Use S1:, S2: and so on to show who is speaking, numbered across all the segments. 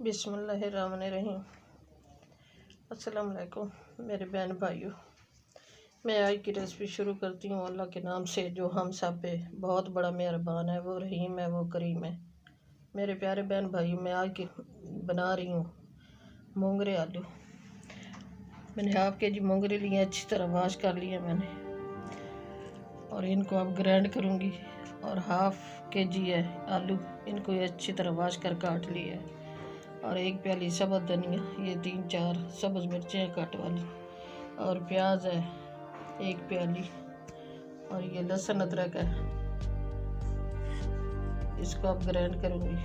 S1: बिस्मिल्लाहिर्रहमानिर्रहीम। अस्सलाम वालेकुम मेरे बहन भाइयों। मैं आज की रेसिपी शुरू करती हूँ अल्लाह के नाम से जो हम सब पे बहुत बड़ा मेहरबान है, वो रहीम है, वो करीम है। मेरे प्यारे बहन भाइयों, मैं आज की बना रही हूँ मोंगरे आलू। मैंने हाफ के जी मोंगरे लिए, अच्छी तरह वाश कर लिया मैंने, और इनको अब ग्राइंड करूँगी। और हाफ के जी है आलू, इनको अच्छी तरह वाश कर काट लिया है। और एक प्याली सब्ज़ धनिया, ये 3-4 सब्ज़ मिर्चें हैं कट वाली, और प्याज है 1 प्याली, और ये लहसुन अदरक है, इसको अब ग्राइंड करूँगी।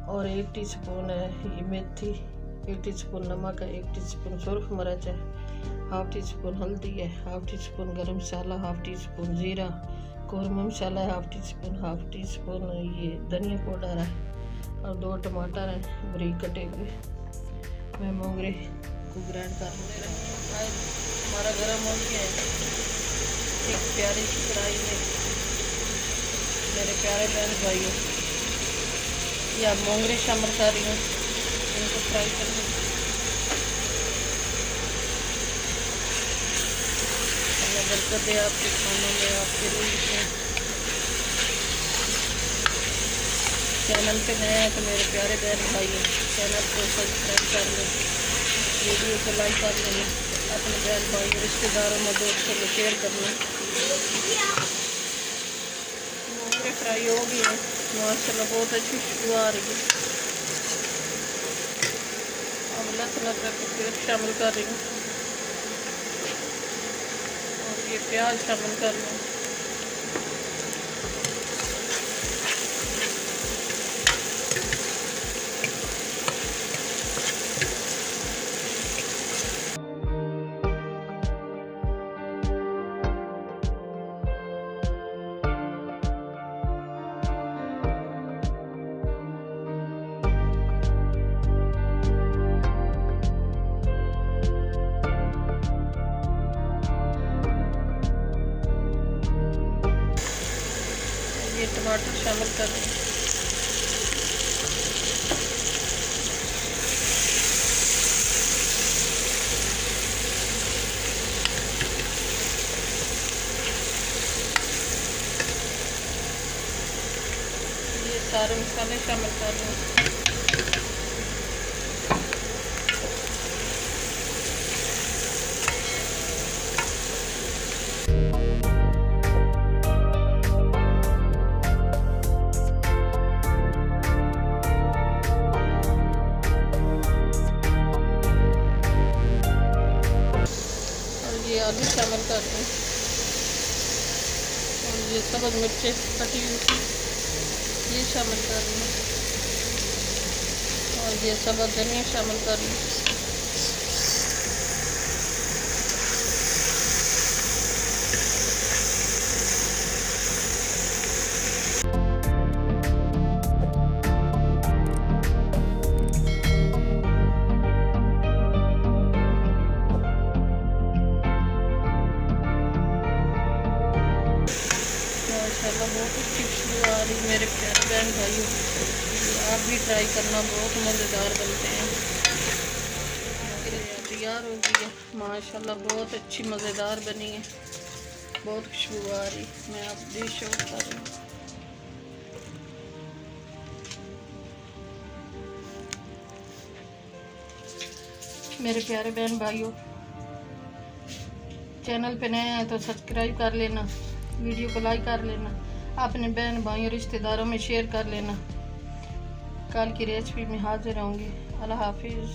S1: और 1 टीस्पून है ये मेथी, 1 टीस्पून नमक है, 1 टीस्पून सुर्ख मिर्च है, हाफ टीस्पून हल्दी है, हाफ टीस्पून गरम मसाला, हाफ टीस्पून ज़ीरा, कौरमा मसाला है हाफ टीस्पून ये धनिया पाउडर है, और 2 टमाटर हैं बारीक कटे हुए। मैं मोंगरे को ग्राइंड कर लूँगी। हमारा गर्म हो गया है। एक प्यारी सी कढ़ाई में मेरे प्यारे बहन भाइयों, या मोंगरे शामिल कर रही हूँ, इनको फ्राई कर लूँगी। अल्लाह बरकत दे आपके खानों में, आपके रूह में। चैनल पे नए हैं तो मेरे प्यारे बहन भाइयों, चैनल को सब्सक्राइब कर लें, वीडियो को लाइक कर लें, अपने बहन भाइयों रिश्तेदारों में दोस्तों में शेयर कर लें। मोंगरे फ्राई हो गई है माशाल्लाह, बहुत अच्छी खुशबू आ रही है। अब लहसुन अदरक को फिर शामिल कर रही हूँ, और ये प्याज शामिल कर लूँ। ये टमाटर शामिल कर दें। ये सारे मसाले शामिल कर दें। आलू शामिल कर दें, और ये सब्ज़ मिर्चें कटी हुई ये शामिल कर दें, और ये सब्ज़ धनिया शामिल कर दें। बहुत अच्छी खुशबू आ रही मेरे प्यारे बहन भाइयों, आप भी ट्राई करना, बहुत मज़ेदार बनते हैं। तैयार हो गई है माशाल्लाह, बहुत अच्छी मज़ेदार बनी है, बहुत खुशबू आ रही। मैं आप डिश शो कर रही हूँ। मेरे प्यारे बहन भाइयों, चैनल पे नए हैं तो सब्सक्राइब कर लेना, वीडियो को लाइक कर लेना, अपने बहन भाइयों रिश्तेदारों में शेयर कर लेना। कल की रेसिपी में हाजिर होंगी। अल्लाह हाफिज़।